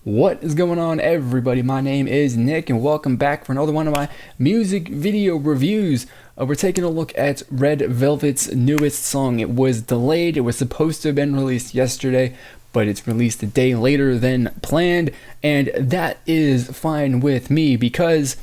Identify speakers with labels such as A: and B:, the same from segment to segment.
A: What is going on, everybody? My name is Nick, and welcome back for another one of my music video reviews. We're taking a look at Red Velvet's newest song. It was delayed. It was supposed to have been released yesterday, but it's released a day later than planned, and that is fine with me because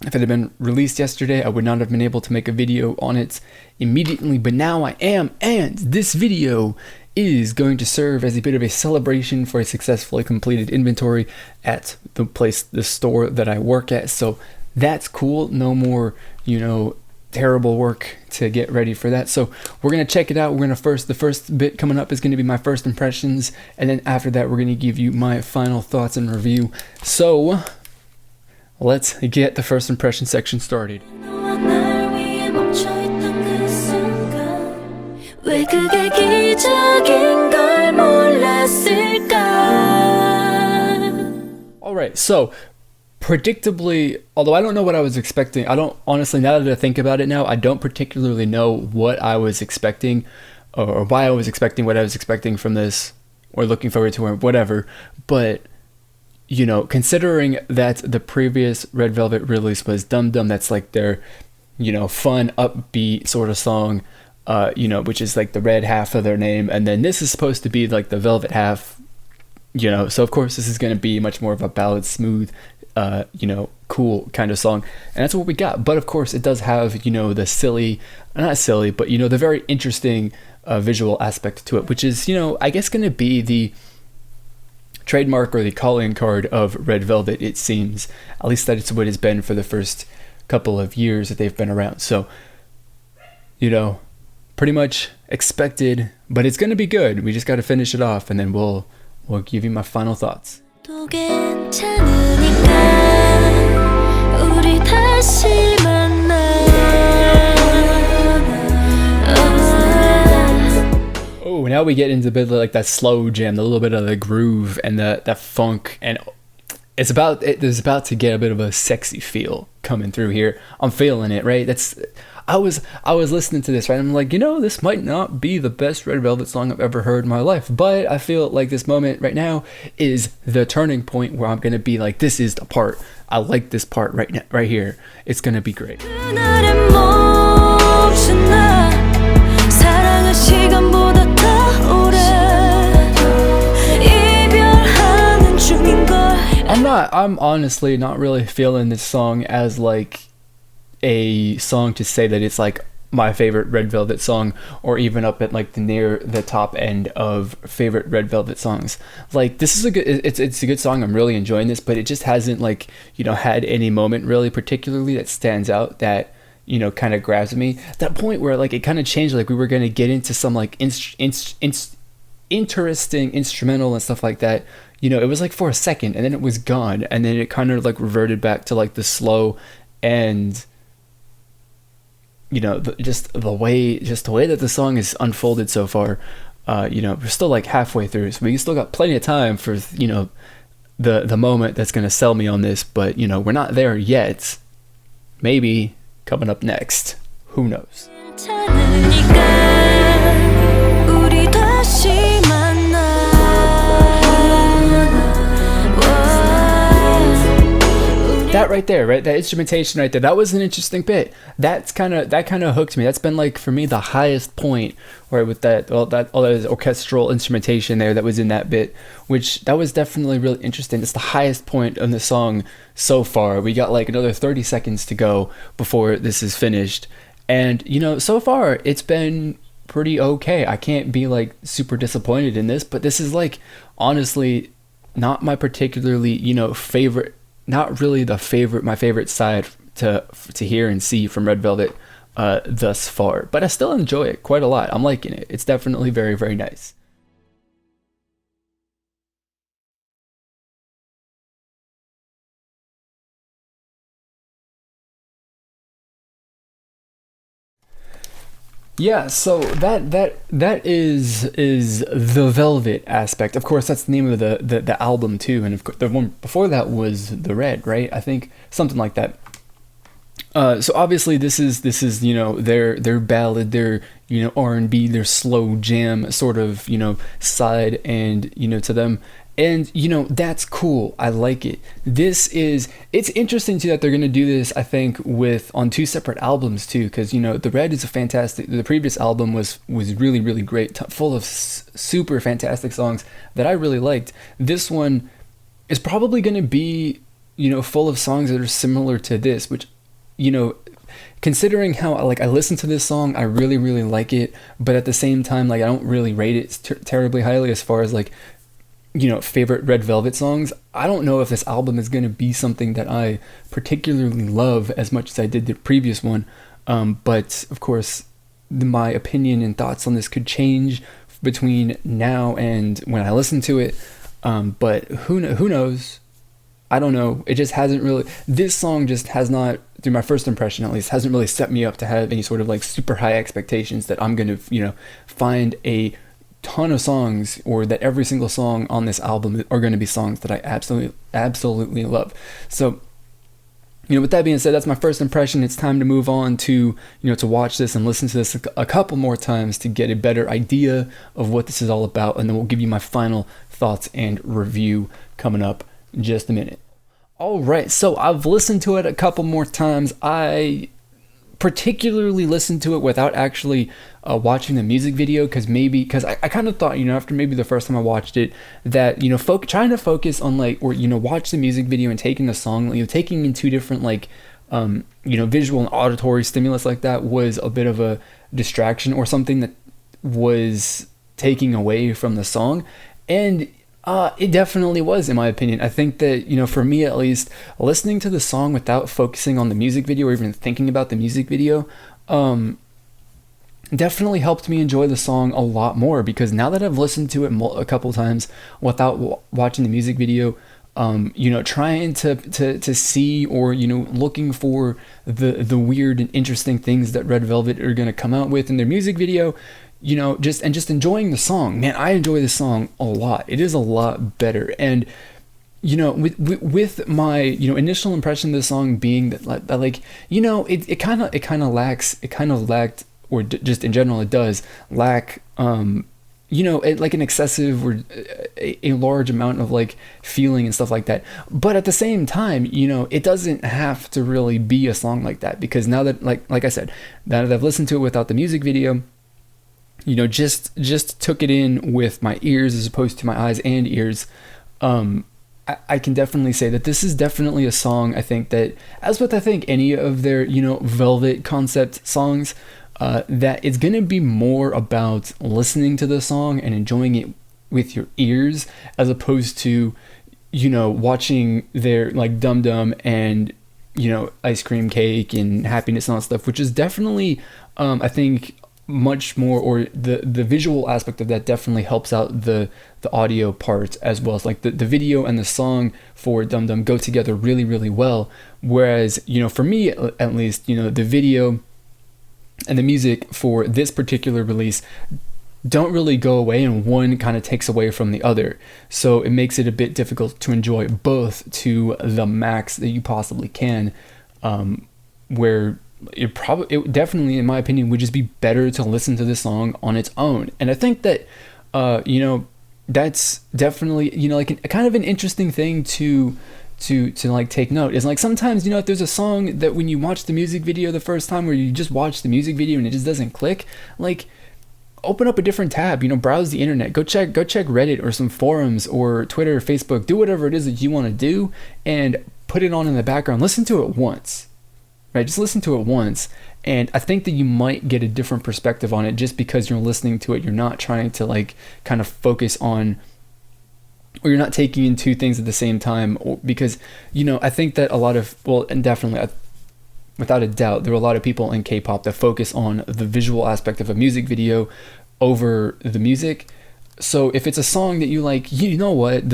A: if it had been released yesterday, I would not have been able to make a video on it immediately, but now I am, and this video is going to serve as a bit of a celebration for a successfully completed inventory at the store that I work at. So that's cool. No more, terrible work to get ready for that. So we're going to check it out. The first bit coming up is going to be my first impressions. And then after that, we're going to give you my final thoughts and review. So let's get the first impression section started. Alright, so predictably, although I don't know what I was expecting, honestly, now that I think about it now, I don't particularly know what I was expecting or why I was expecting what I was expecting from this or looking forward to or whatever, but considering that the previous Red Velvet release was Dum Dum, that's like their, fun, upbeat sort of song, which is like the red half of their name, and then this is supposed to be like the velvet half, so of course this is going to be much more of a ballad, smooth, cool kind of song, and that's what we got. But of course it does have, the silly, not silly, but the very interesting visual aspect to it, which is, I guess going to be the trademark or the calling card of Red Velvet, it seems. At least that it's what it's been for the first couple of years that they've been around. So, pretty much expected, but it's going to be good. We just got to finish it off, and then we'll give you my final thoughts. Oh, now we get into a bit of like that slow jam, the little bit of the groove and that funk, and there's about to get a bit of a sexy feel coming through here. I'm feeling it, right? I was listening to this, right? I'm like, this might not be the best Red Velvet song I've ever heard in my life, but I feel like this moment right now is the turning point where I'm gonna be like, this is the part. I like this part right now, right here. It's gonna be great. I'm honestly not really feeling this song as like a song to say that it's like my favorite Red Velvet song, or even up at like near the top end of favorite Red Velvet songs. Like, this is it's a good song. I'm really enjoying this, but it just hasn't like, had any moment really particularly that stands out that, kind of grabs me. That point where like it kind of changed, like we were going to get into some like interesting instrumental and stuff like that. It was like for a second, and then it was gone, and then it kind of like reverted back to like the slow and just the way that the song is unfolded so far. We're still like halfway through, so we still got plenty of time for the moment that's gonna sell me on this, but we're not there yet. Maybe coming up next, who knows. That right there, right? That instrumentation right there, that was an interesting bit. That kind of hooked me. That's been like for me the highest point, right? With all that orchestral instrumentation there that was in that bit, which that was definitely really interesting. It's the highest point on the song so far. We got like another 30 seconds to go before this is finished, and so far it's been pretty okay. I can't be like super disappointed in this, but this is like honestly not my particularly favorite. Not really my favorite side to hear and see from Red Velvet thus far, but I still enjoy it quite a lot. I'm liking it. It's definitely very, very nice. Yeah, so that is the Velvet aspect. Of course, that's the name of the album too, and of course the one before that was The Red, right? I think something like that. So obviously this is their ballad, their R&B, their slow jam sort of side, and to them, And that's cool. I like it. It's interesting too that they're gonna do this, I think, with on two separate albums too, because the Red is a fantastic. The previous album was really really great, full of super fantastic songs that I really liked. This one is probably gonna be full of songs that are similar to this, which considering how like I listen to this song, I really really like it, but at the same time, like I don't really rate it terribly highly as far as like favorite Red Velvet songs. I don't know if this album is going to be something that I particularly love as much as I did the previous one. But of course, my opinion and thoughts on this could change between now and when I listen to it. But who knows? I don't know. It just hasn't really, this song just has not, through my first impression at least, hasn't really set me up to have any sort of like super high expectations that I'm going to, find a ton of songs, or that every single song on this album are going to be songs that I absolutely love. So with that being said, that's my first impression. It's time to move on to to watch this and listen to this a couple more times to get a better idea of what this is all about, and then we'll give you my final thoughts and review coming up in just a minute. All right, so I've listened to it a couple more times. I particularly listened to it without actually watching the music video, because I kind of thought after maybe the first time I watched it that trying to focus on like, or watch the music video and taking the song, taking in two different like visual and auditory stimulus like that was a bit of a distraction, or something that was taking away from the song. And it definitely was, in my opinion. I think that, for me at least, listening to the song without focusing on the music video or even thinking about the music video, definitely helped me enjoy the song a lot more, because now that I've listened to it a couple times without watching the music video, trying to see, or looking for the weird and interesting things that Red Velvet are going to come out with in their music video, just enjoying the song. Man, I enjoy this song a lot. It is a lot better. And with my initial impression of this song being that like it kind of lacked, or just in general it does lack like an excessive or a large amount of like feeling and stuff like that. But at the same time, it doesn't have to really be a song like that, because now that like I said, now that I've listened to it without the music video, just took it in with my ears as opposed to my eyes and ears, I can definitely say that this is definitely a song, I think, that, as with I think any of their Velvet concept songs, that it's gonna be more about listening to the song and enjoying it with your ears, as opposed to watching their like Dum Dum and Ice Cream Cake and Happiness and all that stuff, which is definitely I think much more, or the visual aspect of that definitely helps out the audio part, as well as like the video and the song for Dum Dum go together really really well. Whereas for me at least, the video and the music for this particular release don't really go away, and one kind of takes away from the other, so it makes it a bit difficult to enjoy both to the max that you possibly can, where it definitely, in my opinion, would just be better to listen to this song on its own. And I think that that's definitely like a kind of an interesting thing to like take note, is like sometimes if there's a song that when you watch the music video the first time, where you just watch the music video and it just doesn't click, like open up a different tab, browse the internet, go check Reddit or some forums or Twitter, Facebook, do whatever it is that you want to do, and put it on in the background, listen to it once. Right, just listen to it once, and I think that you might get a different perspective on it, just because you're listening to it. You're not trying to like kind of focus on, or you're not taking in two things at the same time, because I think that a lot of, well, and definitely without a doubt, there are a lot of people in K-pop that focus on the visual aspect of a music video over the music. So if it's a song that you like, what,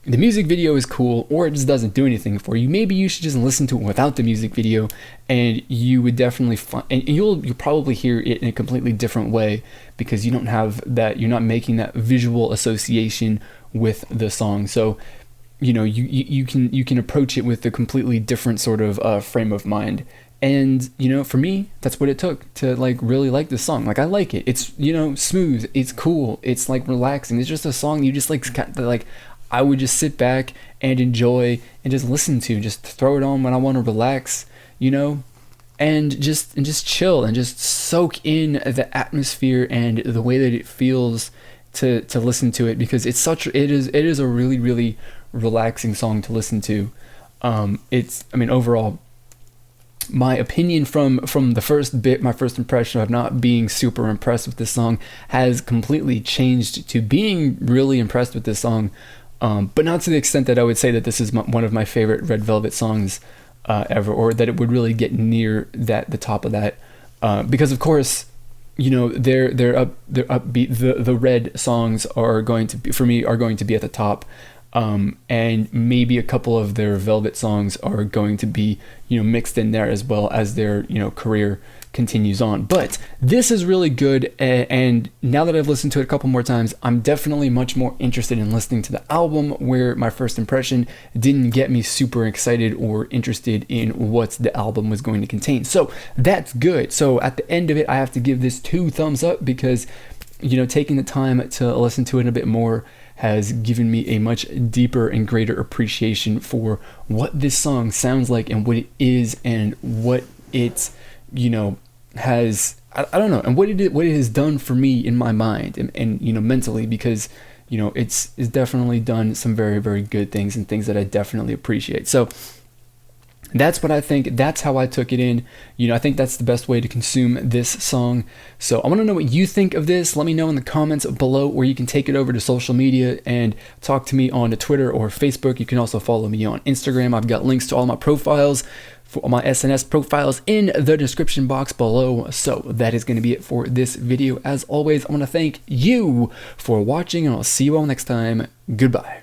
A: the music video is cool, or it just doesn't do anything for you, maybe you should just listen to it without the music video, and you would definitely and you'll probably hear it in a completely different way, because you don't have that, you're not making that visual association with the song. So you can approach it with a completely different sort of frame of mind. And for me, that's what it took to like really like this song. Like, I like it. It's smooth, it's cool, it's like relaxing. It's just a song you just like I would just sit back and enjoy and just listen to, just throw it on when I want to relax, you know, and just chill and just soak in the atmosphere and the way that it feels to listen to it, because it is a really, really relaxing song to listen to. Overall, my opinion from the first bit, my first impression of not being super impressed with this song has completely changed to being really impressed with this song, but not to the extent that I would say that this is one of my favorite Red Velvet songs ever, or that it would really get near the top of that, because of course, you know, they're upbeat. The Red songs are going to be, for me, are going to be at the top. And maybe a couple of their Velvet songs are going to be, you know, mixed in there as well as their, you know, career continues on. But this is really good, and now that I've listened to it a couple more times, I'm definitely much more interested in listening to the album, where my first impression didn't get me super excited or interested in what the album was going to contain. So that's good. So at the end of it, I have to give this 2 thumbs up, because, you know, taking the time to listen to it a bit more has given me a much deeper and greater appreciation for what this song sounds like and what it is, and what it, you know, has, I don't know, and what it has done for me in my mind and you know, mentally, because, you know, it's definitely done some very, very good things and things that I definitely appreciate. So that's what I think. That's how I took it in. You know, I think that's the best way to consume this song. So I want to know what you think of this. Let me know in the comments below, or you can take it over to social media and talk to me on Twitter or Facebook. You can also follow me on Instagram. I've got links to all my profiles, for my SNS profiles, in the description box below. So that is going to be it for this video. As always, I want to thank you for watching, and I'll see you all next time. Goodbye.